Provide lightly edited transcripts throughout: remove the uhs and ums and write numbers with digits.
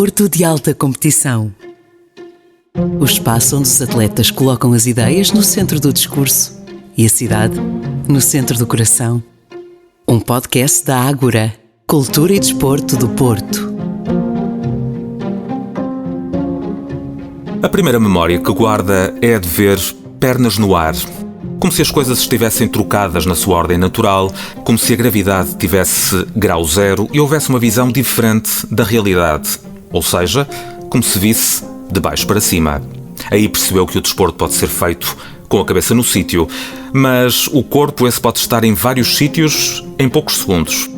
Desporto de alta competição. O espaço onde os atletas colocam as ideias no centro do discurso e a cidade no centro do coração. Um podcast da Ágora, Cultura e Desporto do Porto. A primeira memória que guarda é a de ver pernas no ar. Como se as coisas estivessem trocadas na sua ordem natural, como se a gravidade tivesse grau zero e houvesse uma visão diferente da realidade. Ou seja, como se visse de baixo para cima. Aí percebeu que o desporto pode ser feito com a cabeça no sítio, mas o corpo esse pode estar em vários sítios em poucos segundos.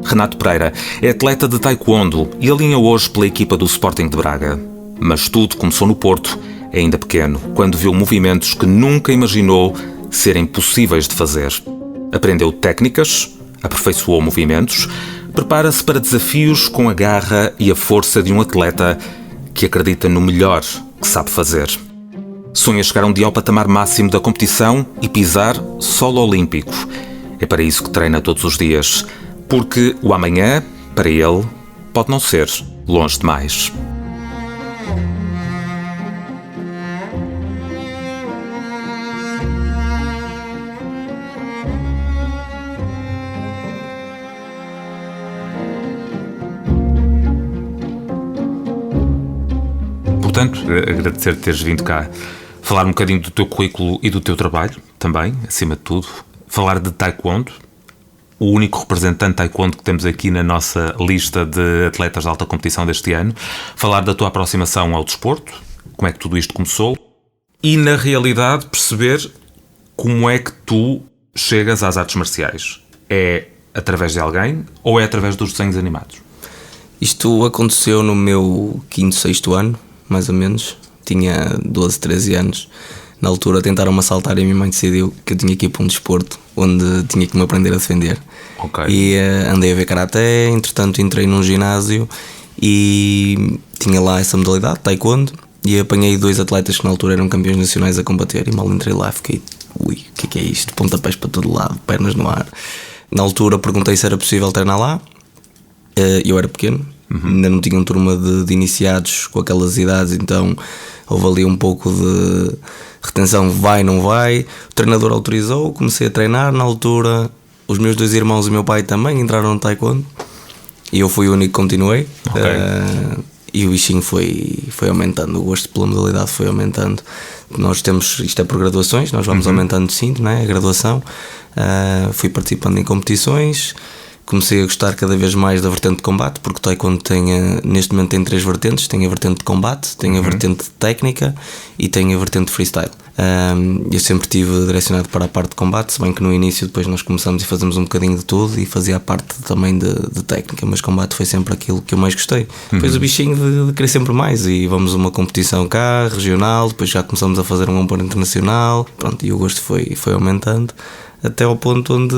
Renato Pereira é atleta de taekwondo e alinha hoje pela equipa do Sporting de Braga. Mas tudo começou no Porto, ainda pequeno, quando viu movimentos que nunca imaginou serem possíveis de fazer. Aprendeu técnicas, aperfeiçoou movimentos, prepara-se para desafios com a garra e a força de um atleta que acredita no melhor que sabe fazer. Sonha chegar um dia ao patamar máximo da competição e pisar solo olímpico. É para isso que treina todos os dias, porque o amanhã, para ele, pode não ser longe demais. Portanto, agradecer-te teres vindo cá falar um bocadinho do teu currículo e do teu trabalho, também, acima de tudo. Falar de taekwondo, o único representante de taekwondo que temos aqui na nossa lista de atletas de alta competição deste ano. Falar da tua aproximação ao desporto, como é que tudo isto começou. E, na realidade, perceber como é que tu chegas às artes marciais. É através de alguém ou é através dos desenhos animados? Isto aconteceu no meu 5º, 6º ano, mais ou menos. Tinha 12, 13 anos. Na altura tentaram-me assaltar e a minha mãe decidiu que eu tinha que ir para um desporto onde tinha que me aprender a defender. Okay. E andei a ver karaté, entretanto entrei num ginásio e tinha lá essa modalidade, taekwondo, e apanhei 2 atletas que na altura eram campeões nacionais a combater e mal entrei lá fiquei, ui, o que é isto? Pontapés para todo lado, pernas no ar. Na altura perguntei se era possível treinar lá. Eu era pequeno, ainda não tinha uma turma de iniciados com aquelas idades, então houve ali um pouco de retenção, vai, não vai. O treinador autorizou, comecei a treinar. Na altura, os meus 2 irmãos e o meu pai também entraram no taekwondo e eu fui o único que continuei. Okay. E o bichinho foi aumentando, o gosto pela modalidade foi aumentando. Nós temos, isto é por graduações, nós vamos aumentando de cinto, não é? A graduação. Fui participando em competições. Comecei a gostar cada vez mais da vertente de combate, porque o taekwondo neste momento tem 3 vertentes. Tem a vertente de combate, tem a vertente de técnica e tem a vertente de freestyle. Eu sempre estive direcionado para a parte de combate, se bem que no início depois nós começamos e fazemos um bocadinho de tudo e fazia a parte também de técnica, mas combate foi sempre aquilo que eu mais gostei. Depois o bichinho de querer sempre mais, e vamos a uma competição cá, regional, depois já começamos a fazer um para internacional, pronto, e o gosto foi aumentando, até ao ponto onde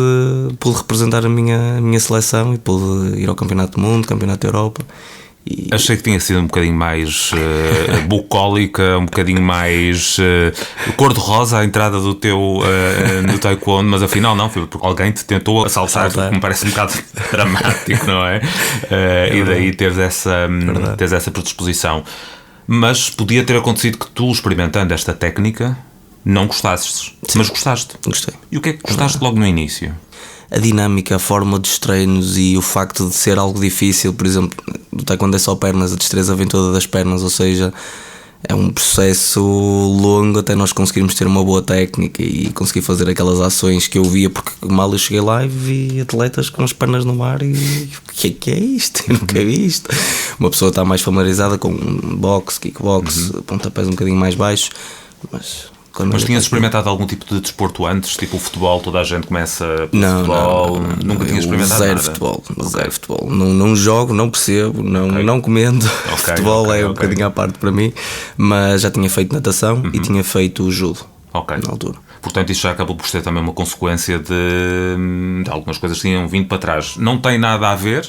pude representar a minha seleção e pude ir ao Campeonato do Mundo, Campeonato da Europa. Achei que tinha sido um bocadinho mais bucólica, um bocadinho mais cor-de-rosa a entrada do teu no taekwondo, mas afinal não, foi porque alguém te tentou assaltar, que me parece um bocado dramático, não é? E daí teres essa predisposição. Mas podia ter acontecido que tu, experimentando esta técnica, não gostasses. Sim. Mas gostaste. Gostei. E o que é que gostaste logo no início? A dinâmica, a forma dos treinos e o facto de ser algo difícil. Por exemplo, no taekwondo é só pernas, a destreza vem toda das pernas, ou seja, é um processo longo até nós conseguirmos ter uma boa técnica e conseguir fazer aquelas ações que eu via, porque mal eu cheguei lá e vi atletas com as pernas no ar e o que é isto? Eu nunca vi isto. Uma pessoa está mais familiarizada com boxe, kickbox, pontapés um bocadinho mais baixos, mas tinhas experimentado algum tipo de desporto antes? Tipo o futebol, toda a gente começa pelo futebol? Não. Nunca tinhas experimentado zero nada? Zero futebol. Não jogo, não percebo, não comendo. Futebol é um bocadinho à parte para mim, mas já tinha feito natação e tinha feito judo na altura. Portanto, isso já acabou por ser também uma consequência de algumas coisas que tinham vindo para trás. Não tem nada a ver,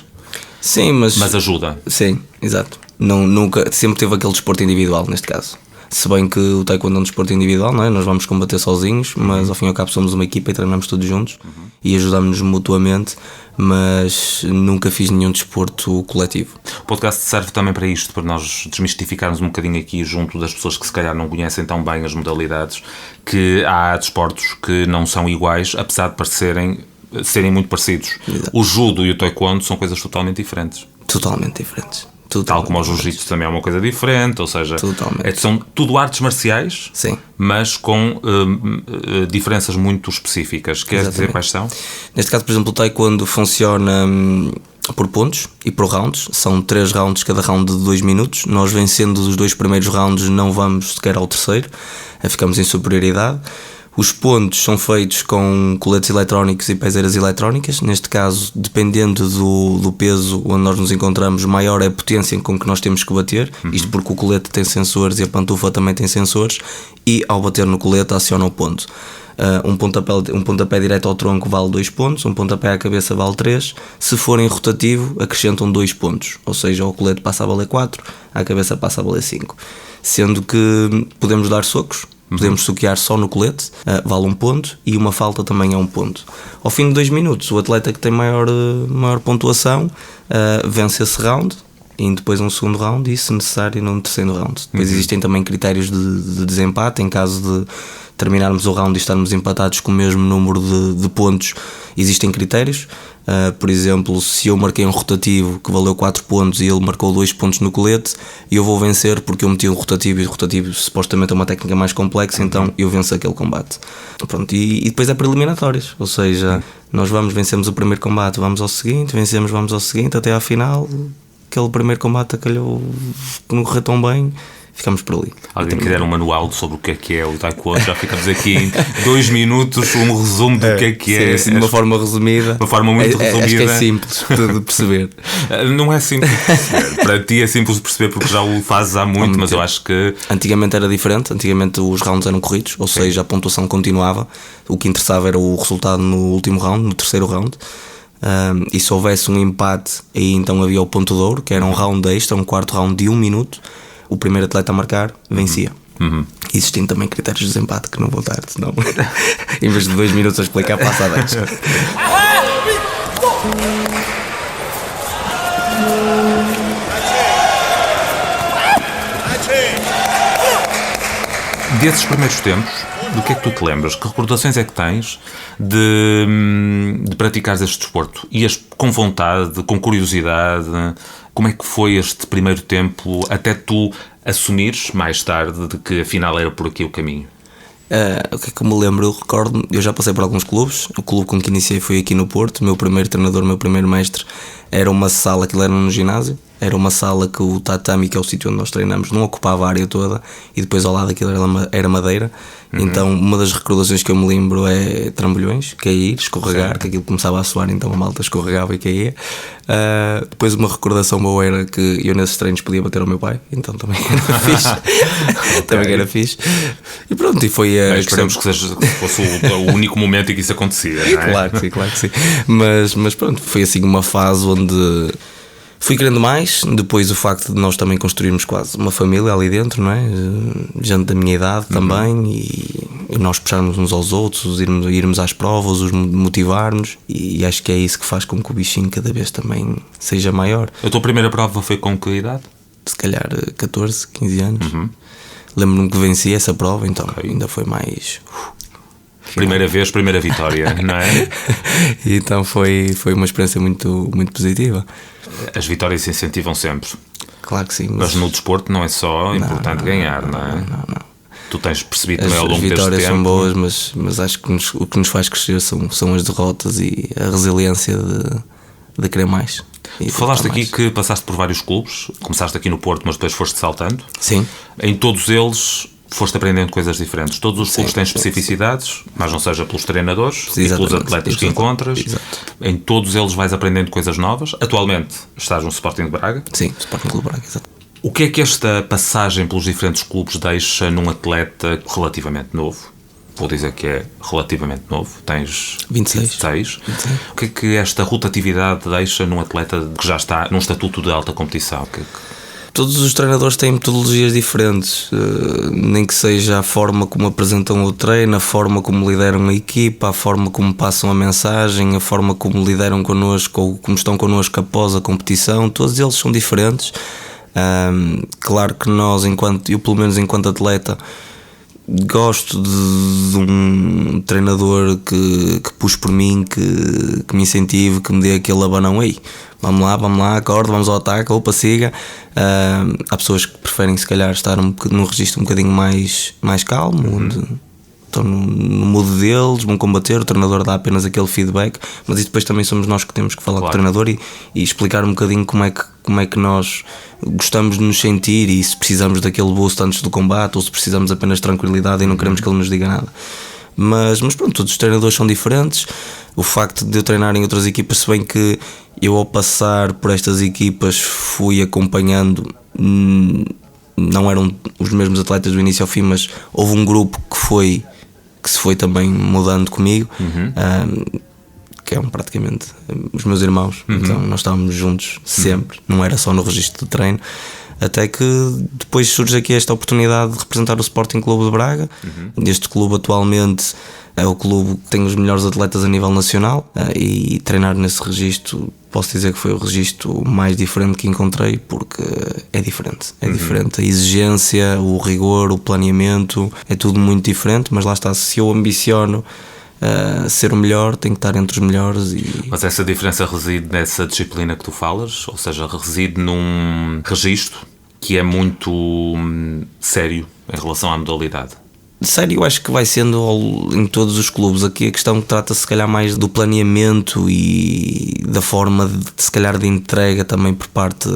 sim, mas ajuda. Sim, exato. Nunca, sempre teve aquele desporto individual, neste caso. Se bem que o taekwondo é um desporto individual, não é? Nós vamos combater sozinhos, mas ao fim e ao cabo somos uma equipa e treinamos todos juntos e ajudamos-nos mutuamente, mas nunca fiz nenhum desporto coletivo. O podcast serve também para isto, para nós desmistificarmos um bocadinho aqui junto das pessoas que se calhar não conhecem tão bem as modalidades, que há desportos que não são iguais, apesar de serem muito parecidos. Exato. O judo e o taekwondo são coisas totalmente diferentes. Totalmente diferentes. Tal como o jiu-jitsu também é uma coisa diferente, ou seja, são tudo artes marciais, sim, mas com diferenças muito específicas. Queres dizer quais são? Neste caso, por exemplo, o taekwondo funciona por pontos e por rounds. São 3 rounds, cada round de 2 minutos. Nós, vencendo os 2 primeiros rounds, não vamos sequer ao terceiro, ficamos em superioridade. Os pontos são feitos com coletes eletrónicos e peseiras eletrónicas. Neste caso, dependendo do peso onde nós nos encontramos, maior é a potência com que nós temos que bater. Isto porque o colete tem sensores e a pantufa também tem sensores, e ao bater no colete aciona o ponto. Um pontapé direto ao tronco vale 2 pontos, um pontapé à cabeça vale 3. Se forem rotativo, acrescentam 2 pontos, ou seja, o colete passa a valer 4, a cabeça passa a valer 5. Sendo que podemos dar socos, podemos soquear só no colete, vale 1 ponto, e uma falta também é 1 ponto. Ao fim de 2 minutos, o atleta que tem maior pontuação vence esse round, e depois um segundo round, e se necessário num terceiro round. Depois existem também critérios de desempate. Em caso de terminarmos o round e estarmos empatados com o mesmo número de pontos, existem critérios. Por exemplo, se eu marquei um rotativo que valeu 4 pontos e ele marcou 2 pontos no colete, eu vou vencer porque eu meti um rotativo, e o rotativo supostamente é uma técnica mais complexa, então eu venço aquele combate. Pronto, e depois é por eliminatórias, ou seja, nós vencemos o primeiro combate, vamos ao seguinte, vamos ao seguinte, até à final. Aquele primeiro combate calhou que não correu tão bem, ficamos por ali. Alguém quiser um manual sobre o que é o taekwondo, já ficamos aqui em 2 minutos, um resumo do que é. Sim, de uma forma resumida. Uma forma muito resumida. Acho que é simples de perceber. Não é simples de perceber. Para ti é simples de perceber porque já o fazes há muito, mas eu acho que... Antigamente era diferente, antigamente os rounds eram corridos, ou seja, a pontuação continuava. O que interessava era o resultado no último round, no terceiro round. E se houvesse um empate, aí então havia o ponto de ouro, que era um round extra, um quarto round de 1 minuto. O primeiro atleta a marcar vencia. Existem também critérios de desempate que não vou dar, senão em vez de 2 minutos a explicar, passa a 10. Desses primeiros tempos, do que é que tu te lembras? Que recordações é que tens de praticares este desporto? Ias com vontade, com curiosidade? Como é que foi este primeiro tempo até tu assumires mais tarde de que afinal era por aqui o caminho? O que é que eu me lembro? Eu recordo, eu já passei por alguns clubes. O clube com que iniciei foi aqui no Porto. O meu primeiro treinador, o meu primeiro mestre, era uma sala, aquilo era no ginásio. Era uma sala que o tatami, que é o sítio onde nós treinamos, não ocupava a área toda, e depois ao lado daquilo era madeira. Então uma das recordações que eu me lembro é trambolhões, cair, escorregar, que aquilo começava a suar, então a malta escorregava e caía. Depois uma recordação boa era que eu nesses treinos podia bater ao meu pai, então também era fixe. Também era fixe. E pronto, e foi esperemos que fosse o único momento em que isso acontecia, não é? Claro que sim. Mas pronto, foi assim uma fase onde fui querendo mais. Depois o facto de nós também construirmos quase uma família ali dentro, não é? Gente da minha idade também, e nós puxarmos uns aos outros, irmos às provas, os motivarmos, e acho que é isso que faz com que o bichinho cada vez também seja maior. A tua primeira prova foi com que idade? Se calhar 14, 15 anos. Lembro-me que venci essa prova, então ainda foi mais... Primeira vez, primeira vitória, não é? E então foi uma experiência muito, muito positiva. As vitórias se incentivam sempre. Claro que sim. Mas no desporto não é só importante ganhar, não é? Não. Tu tens percebido também ao longo deste tempo. As vitórias são boas, mas acho que o que nos faz crescer são as derrotas e a resiliência de querer mais. Tu falaste aqui que passaste por vários clubes, começaste aqui no Porto, mas depois foste saltando. Sim. Em todos eles foste aprendendo coisas diferentes. Todos os clubes têm especificidades, mas não seja pelos treinadores e pelos atletas que encontras. Exato. Em todos eles vais aprendendo coisas novas. Atualmente estás no Sporting de Braga. Sim, Sporting Clube Braga, exato. O que é que esta passagem pelos diferentes clubes deixa num atleta relativamente novo? Vou dizer que é relativamente novo. Tens 26. O que é que esta rotatividade deixa num atleta que já está num estatuto de alta competição? Todos os treinadores têm metodologias diferentes, nem que seja a forma como apresentam o treino, a forma como lideram a equipa, a forma como passam a mensagem, a forma como lideram connosco ou como estão connosco após a competição. Todos eles são diferentes. Claro que eu pelo menos enquanto atleta, gosto de um treinador que puxe por mim, que me incentive, que me dê aquele abanão. Ei, vamos lá, acorda, vamos ao ataque, opa, siga. Há pessoas que preferem se calhar estar num registro um bocadinho mais calmo, onde estão no modo deles, vão combater, o treinador dá apenas aquele feedback, mas isso depois também somos nós que temos que falar com o treinador e explicar um bocadinho como é que nós gostamos de nos sentir e se precisamos daquele boost antes do combate ou se precisamos apenas de tranquilidade e não queremos que ele nos diga nada. Mas pronto, todos os treinadores são diferentes. O facto de eu treinar em outras equipas, se bem que eu ao passar por estas equipas fui acompanhando, não eram os mesmos atletas do início ao fim, mas houve um grupo que se foi também mudando comigo, que é praticamente os meus irmãos. Então nós estávamos juntos sempre, não era só no registro de treino, até que depois surge aqui esta oportunidade de representar o Sporting Clube de Braga. Este clube atualmente é o clube que tem os melhores atletas a nível nacional, e treinar nesse registro, posso dizer que foi o registro mais diferente que encontrei, porque é diferente. A exigência, o rigor, o planeamento, é tudo muito diferente, mas lá está, se eu ambiciono ser o melhor, tenho que estar entre os melhores. Mas essa diferença reside nessa disciplina que tu falas, ou seja, reside num registro que é muito sério em relação à modalidade. Sério, eu acho que vai sendo em todos os clubes. Aqui a questão trata-se se calhar mais do planeamento e da forma se calhar de entrega também por parte.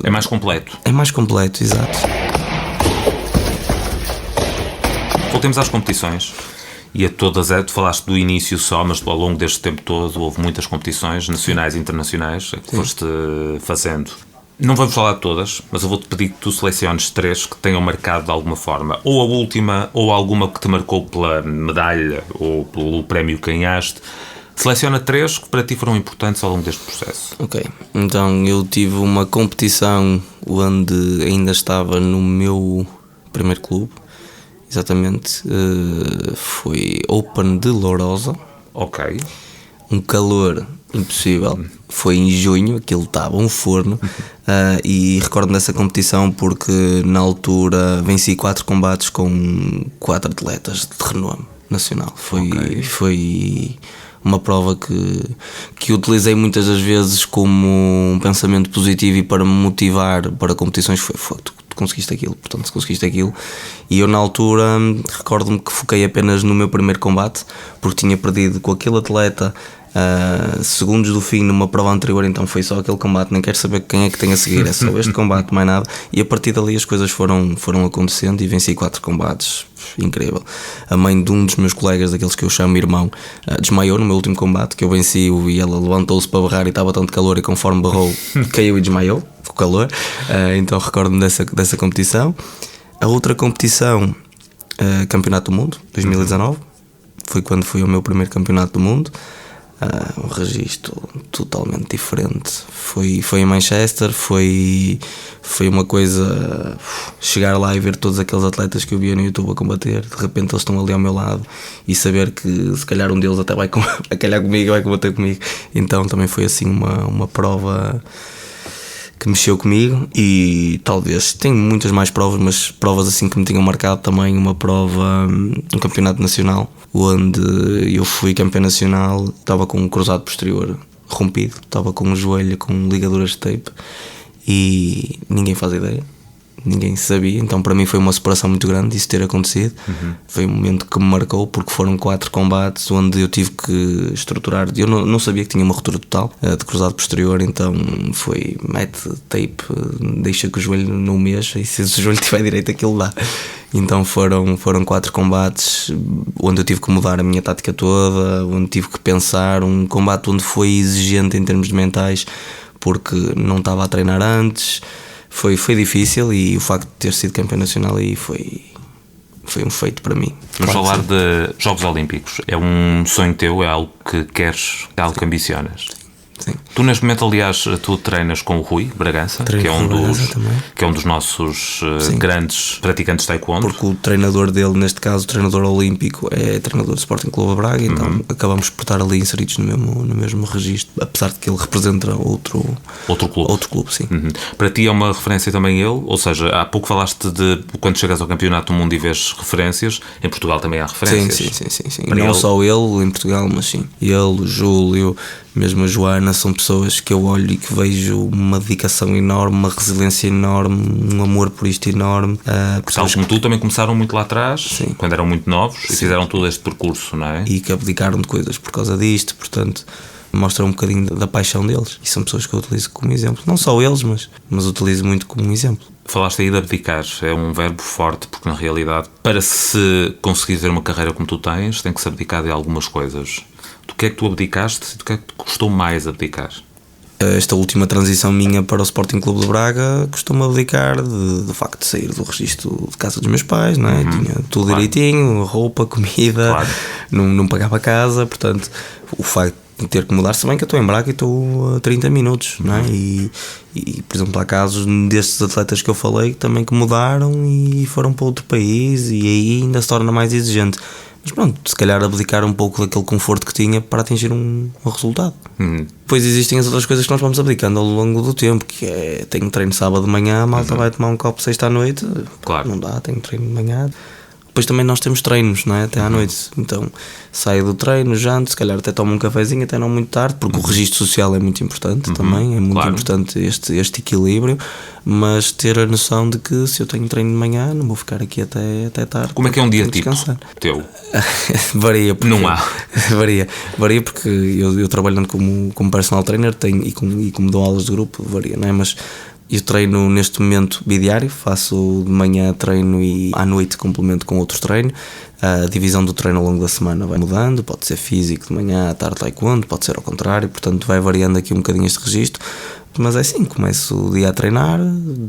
É mais completo. É mais completo, exato. Voltemos às competições. E a todas, tu falaste do início só, mas ao longo deste tempo todo houve muitas competições nacionais e internacionais que foste fazendo. Não vamos falar de todas, mas eu vou-te pedir que tu seleciones 3 que tenham marcado de alguma forma, ou a última, ou alguma que te marcou pela medalha ou pelo prémio que ganhaste. Seleciona 3 que para ti foram importantes ao longo deste processo. Ok, então eu tive uma competição onde ainda estava no meu primeiro clube. Exatamente, foi Open de Lourosa. Ok. Um calor impossível. Foi em junho, aquilo estava um forno. E recordo-me dessa competição porque na altura venci 4 combates com 4 atletas de renome nacional. Foi uma prova que utilizei muitas das vezes como um pensamento positivo e para me motivar para competições. Foi conseguiste aquilo, portanto se conseguiste aquilo. E eu na altura recordo-me que foquei apenas no meu primeiro combate, porque tinha perdido com aquele atleta segundos do fim numa prova anterior, então foi só aquele combate, nem quero saber quem é que tem a seguir, é só este combate, mais nada. E a partir dali as coisas foram acontecendo e venci 4 combates, incrível. A mãe de um dos meus colegas, daqueles que eu chamo irmão, desmaiou no meu último combate, que eu venci, e ela levantou-se para berrar e estava tanto calor e conforme berrou caiu e desmaiou com o calor. Então recordo-me dessa competição. A outra competição, Campeonato do Mundo 2019, foi quando fui ao meu primeiro Campeonato do Mundo. Um registro totalmente diferente. Foi em Manchester, foi uma coisa. Chegar lá e ver todos aqueles atletas que eu via no YouTube a combater, de repente eles estão ali ao meu lado e saber que se calhar um deles até vai calhar comigo, vai combater comigo. Então também foi assim uma prova que mexeu comigo. E talvez, tenho muitas mais provas, mas provas assim que me tinham marcado também. Uma prova, um campeonato nacional, onde eu fui campeão nacional, estava com um cruzado posterior rompido, estava com um joelho com ligaduras de tape e ninguém faz ideia, ninguém sabia. Então para mim foi uma superação muito grande isso ter acontecido. Foi um momento que me marcou, porque foram 4 combates onde eu tive que estruturar. Eu não sabia que tinha uma ruptura total de cruzado posterior, então foi mete tape, deixa que o joelho não mexa e se o joelho estiver direito aquilo dá. Então foram 4 combates onde eu tive que mudar a minha tática toda, onde tive que pensar, um combate onde foi exigente em termos de mentais, porque não estava a treinar antes. Foi difícil, e o facto de ter sido campeão nacional aí foi um feito para mim. Vamos falar de Jogos Olímpicos. É um sonho teu? É algo que queres? É algo que ambicionas? Sim. Tu neste momento, aliás, tu treinas com o Rui Bragança, Treino que é um dos nossos grandes praticantes de taekwondo. Porque o treinador dele, neste caso o treinador olímpico, é treinador do Sporting Clube de Braga, então acabamos por estar ali inseridos no mesmo registro, apesar de que ele representa outro clube, sim. Para ti é uma referência também ele? Ou seja, há pouco falaste de quando chegas ao Campeonato do Mundo e vês referências, em Portugal também há referências. Sim. Não só ele em Portugal, mas sim. Ele, o Júlio, mesmo a Joana, são pessoas que eu olho e que vejo uma dedicação enorme, uma resiliência enorme, um amor por isto enorme. Pessoas como tu também começaram muito lá atrás, sim, quando eram muito novos, e fizeram todo este percurso, não é? E que abdicaram de coisas por causa disto, portanto mostra um bocadinho da paixão deles, e são pessoas que eu utilizo como exemplo. Não só eles, mas utilizo muito como um exemplo. Falaste aí de abdicar, é um verbo forte, porque na realidade, para se conseguir ter uma carreira como tu tens, tem que se abdicar de algumas coisas. Do que é que tu abdicaste e do que é que te custou mais abdicar? Esta última transição minha para o Sporting Clube de Braga custou-me abdicar do facto de sair do registro de casa dos meus pais, não é? Tinha tudo direitinho, roupa, comida, não pagava casa, portanto o facto de ter que mudar, se bem que eu estou em Braga e estou a 30 minutos, não é? E, por exemplo, há casos destes atletas que eu falei também que mudaram e foram para outro país, e aí ainda se torna mais exigente. Mas pronto, se calhar abdicar um pouco daquele conforto que tinha para atingir um resultado. Depois existem as outras coisas que nós vamos abdicando ao longo do tempo, que é, tenho treino sábado de manhã, a malta vai tomar um copo sexta à noite, não dá, tenho treino de manhã. Depois também nós temos treinos, não é? Até à noite. Então saio do treino, janto, se calhar até tomo um cafezinho, até não muito tarde, porque o registro social é muito importante também, é muito importante este equilíbrio, mas ter a noção de que se eu tenho treino de manhã, não vou ficar aqui até tarde. Como é que é um dia tipo teu? Varia. Porque, não há. Varia porque eu trabalhando como personal trainer e como dou aulas de grupo, varia, não é? Mas eu treino neste momento bidiário, faço de manhã treino e à noite complemento com outro treino. A divisão do treino ao longo da semana vai mudando, pode ser físico de manhã, à tarde taekwondo, pode ser ao contrário, portanto vai variando aqui um bocadinho este registro. Mas é assim, começo o dia a treinar,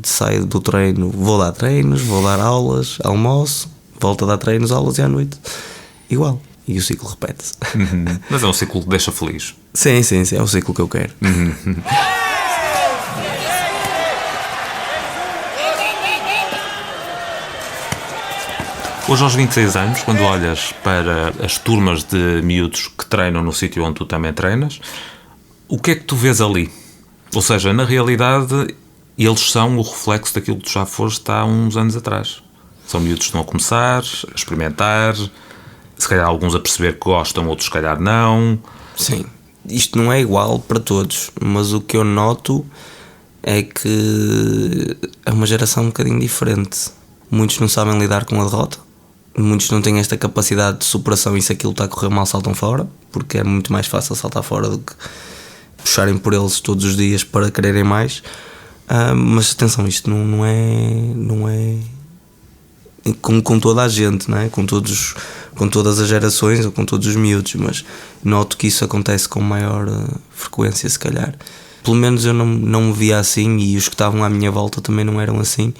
saio do treino, vou dar treinos, vou dar aulas, almoço, volto a dar treinos, aulas e à noite igual. E o ciclo repete-se. Mas é um ciclo que deixa feliz. Sim, é o ciclo que eu quero. Hoje aos 26 anos, quando olhas para as turmas de miúdos que treinam no sítio onde tu também treinas, o que é que tu vês ali? Ou seja, na realidade, eles são o reflexo daquilo que tu já foste há uns anos atrás. São miúdos que estão a começar, a experimentar, se calhar alguns a perceber que gostam, outros se calhar não. Sim, isto não é igual para todos, mas o que eu noto é que é uma geração um bocadinho diferente. Muitos não sabem lidar com a derrota. Muitos não têm esta capacidade de superação e se aquilo está a correr mal saltam fora, porque é muito mais fácil saltar fora do que puxarem por eles todos os dias para quererem mais. Mas atenção, isto não é com toda a gente, não é? com todas as gerações ou com todos os miúdos, mas noto que isso acontece com maior frequência, se calhar. Pelo menos eu não me via assim, e os que estavam à minha volta também não eram assim,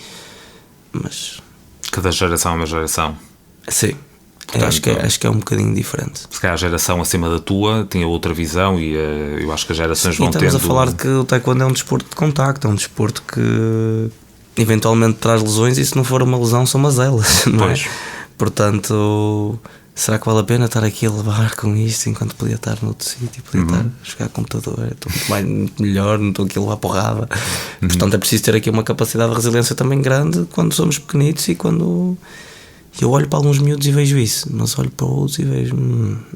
mas... Cada geração é uma geração. Sim, portanto, acho que é um bocadinho diferente. Se calhar a geração acima da tua tinha outra visão e eu acho que as gerações vão tendo... Estamos a falar de que o taekwondo é um desporto de contacto, é um desporto que eventualmente traz lesões, e se não for uma lesão são mazelas, não é? Portanto, será que vale a pena estar aqui a levar com isto enquanto podia estar noutro sítio, podia estar a jogar computador, estou muito melhor, não estou aqui a levar porrada. Portanto é preciso ter aqui uma capacidade de resiliência também grande quando somos pequenitos, e quando eu olho para alguns miúdos e vejo isso, mas olho para outros e vejo,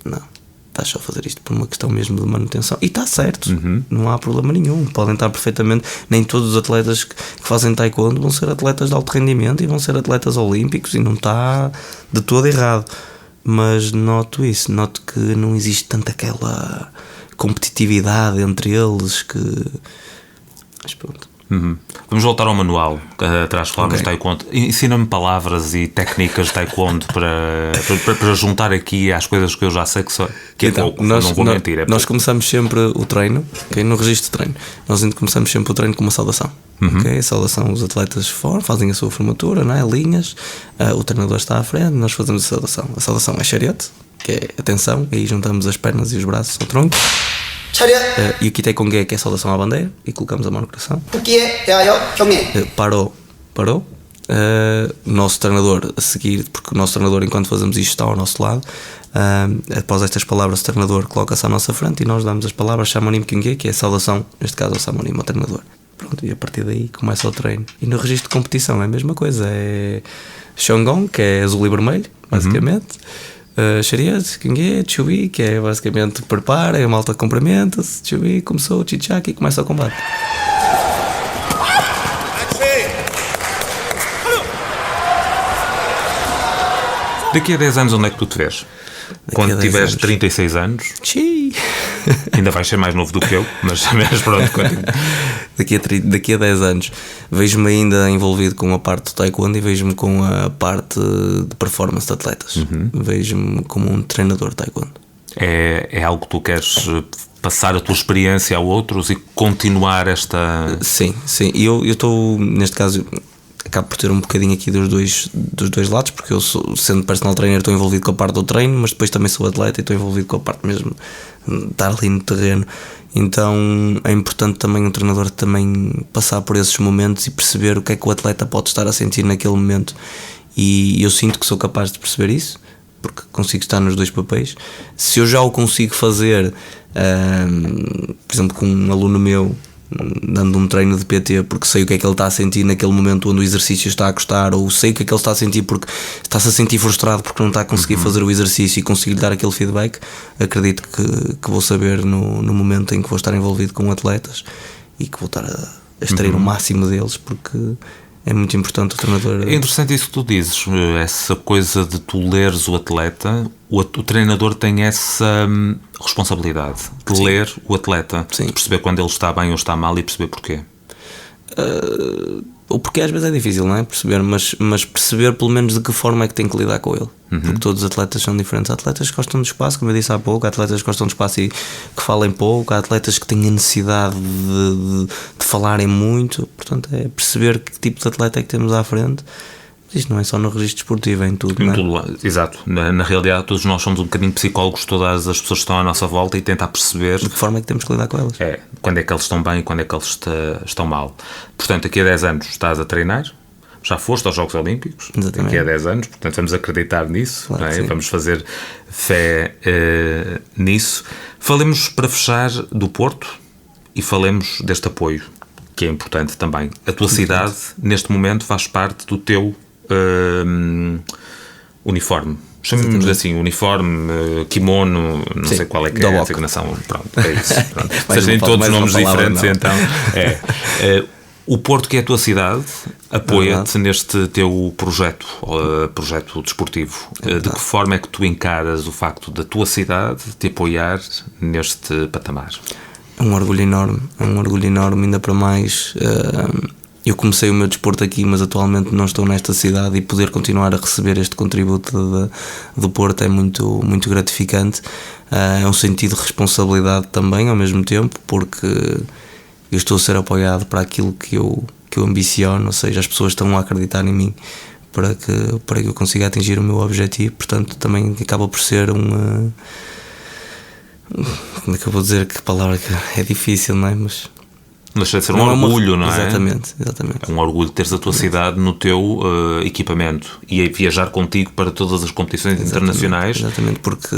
não, estás só a fazer isto por uma questão mesmo de manutenção, e está certo, não há problema nenhum, podem estar perfeitamente, nem todos os atletas que fazem taekwondo vão ser atletas de alto rendimento e vão ser atletas olímpicos, e não está de todo errado. Mas noto que não existe tanta aquela competitividade entre eles que... Mas pronto. Vamos voltar ao manual, atrás falámos de taekwondo. Ensina-me palavras e técnicas de taekwondo para juntar aqui às coisas que eu já sei que é então, pouco, não vou mentir. Nós começamos sempre o treino, no registro de treino, nós começamos sempre o treino com uma saudação. A saudação, os atletas fazem a sua formatura, não é? Linhas, o treinador está à frente, nós fazemos a saudação é xerete, que é atenção, aí juntamos as pernas e os braços ao tronco, E o Kite Konge, que é a saudação à bandeira, e colocamos a mão no coração. 경례. Parou. O nosso treinador a seguir, porque o nosso treinador, enquanto fazemos isto, está ao nosso lado. Após estas palavras, o treinador coloca-se à nossa frente e nós damos as palavras Samonim Kyungye, que é a saudação, neste caso ao Samonim, ao treinador. Pronto, e a partir daí começa o treino. E no registro de competição é a mesma coisa, é Shongong, que é azul e vermelho, basicamente. Shariat, Kyungye, Chui, que é basicamente prepara, a malta cumprimenta-se, Chui começou, Chichaki, e começa o combate. Daqui a 10 anos, onde é que tu te vês? Quando tiveres 36 anos, ainda vais ser mais novo do que eu, mas pronto. Daqui a 10 anos vejo-me ainda envolvido com a parte do taekwondo e vejo-me com a parte de performance de atletas. Vejo-me como um treinador de taekwondo. É algo que tu queres passar a tua experiência a outros e continuar esta... Sim. E eu estou, neste caso, acabo por ter um bocadinho aqui dos dois lados, porque eu sendo personal trainer estou envolvido com a parte do treino, mas depois também sou atleta e estou envolvido com a parte mesmo de estar ali no terreno. Então é importante também o treinador também passar por esses momentos e perceber o que é que o atleta pode estar a sentir naquele momento, e eu sinto que sou capaz de perceber isso, porque consigo estar nos dois papéis. Se eu já o consigo fazer, por exemplo, com um aluno meu, dando um treino de PT, porque sei o que é que ele está a sentir naquele momento onde o exercício está a custar, ou sei o que é que ele está a sentir porque está-se a sentir frustrado porque não está a conseguir fazer o exercício, e conseguir dar aquele feedback, acredito que vou saber no momento em que vou estar envolvido com atletas e que vou estar a extrair o máximo deles, porque é muito importante o treinador. É interessante isso que tu dizes, essa coisa de tu leres o atleta. O treinador tem essa responsabilidade de ler o atleta, de perceber quando ele está bem ou está mal e perceber porquê. O porquê às vezes é difícil, não é? Perceber, mas perceber pelo menos de que forma é que tem que lidar com ele. Porque todos os atletas são diferentes. Há atletas que gostam de espaço, como eu disse há pouco, há atletas que gostam de espaço e que falem pouco, há atletas que têm a necessidade de falarem muito. Portanto, é perceber que tipo de atleta é que temos à frente. Isto não é só no registro esportivo, é em tudo, não é? Tudo, exato. Na realidade, todos nós somos um bocadinho psicólogos, todas as pessoas que estão à nossa volta, e tentar perceber de que forma é que temos que lidar com elas. Quando é que eles estão bem e quando é que eles estão mal. Portanto, daqui a 10 anos estás a treinar, já foste aos Jogos Olímpicos. Exatamente. Daqui a 10 anos, portanto vamos acreditar nisso, claro, não é? Vamos fazer fé nisso. Falemos, para fechar, do Porto e falemos deste apoio, que é importante também. A tua cidade, neste momento, faz parte do teu uniforme. Chamemos assim, uniforme, kimono, não sei qual é que é a designação. Pronto, é isso. Vocês têm todos nomes diferentes, não. Então. O Porto, que é a tua cidade, apoia-te neste teu projeto desportivo. De que forma é que tu encaras o facto da tua cidade te apoiar neste patamar? É um orgulho enorme, ainda para mais. Eu comecei o meu desporto aqui, mas atualmente não estou nesta cidade, e poder continuar a receber este contributo do Porto é muito, muito gratificante. É um sentido de responsabilidade também ao mesmo tempo, porque eu estou a ser apoiado para aquilo que eu ambiciono, ou seja, as pessoas estão a acreditar em mim para que eu consiga atingir o meu objetivo. Portanto, também acaba por ser como é que eu vou dizer, que palavra que é difícil, não é? Mas deixa de ser um orgulho, não é? Exatamente. É um orgulho teres a tua cidade no teu equipamento e viajar contigo para todas as competições internacionais. Exatamente, porque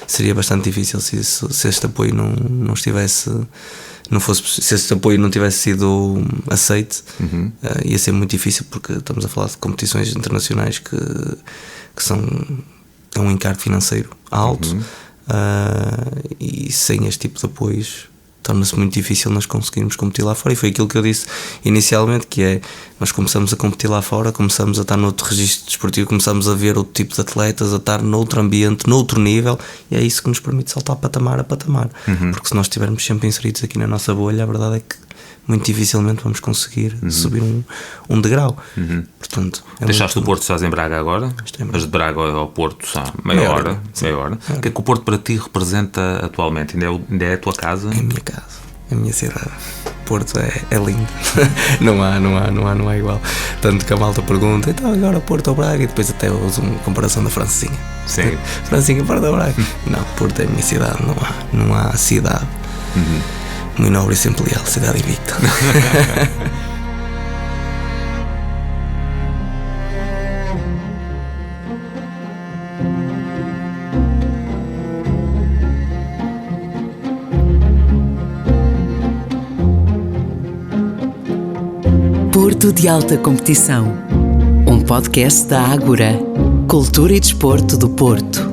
seria bastante difícil se este apoio não estivesse, se este apoio não tivesse sido aceite. Ia ser muito difícil, porque estamos a falar de competições internacionais que é um encargo financeiro alto, e sem este tipo de apoios torna-se muito difícil nós conseguirmos competir lá fora. E foi aquilo que eu disse inicialmente, que é, nós começamos a competir lá fora, começamos a estar noutro registro desportivo, começamos a ver outro tipo de atletas, a estar noutro ambiente, noutro nível, e é isso que nos permite saltar patamar a patamar. Porque se nós estivermos sempre inseridos aqui na nossa bolha, a verdade é que muito dificilmente vamos conseguir subir um degrau. Portanto, deixaste o Porto, estás em Braga agora, mas de Braga ao Porto há meia hora. O que é que o Porto para ti representa atualmente? Ainda é a tua casa? É a minha casa, é a minha cidade. Porto é lindo. não há igual. Tanto que a malta pergunta, então agora Porto ou Braga, e depois até eu uso uma comparação da Francinha. Sim. Francinha para da Braga. Não, Porto é a minha cidade, não há cidade Muito nobre e sempre leal, cidade invicta. Porto de Alta Competição, um podcast da Ágora, Cultura e Desporto do Porto.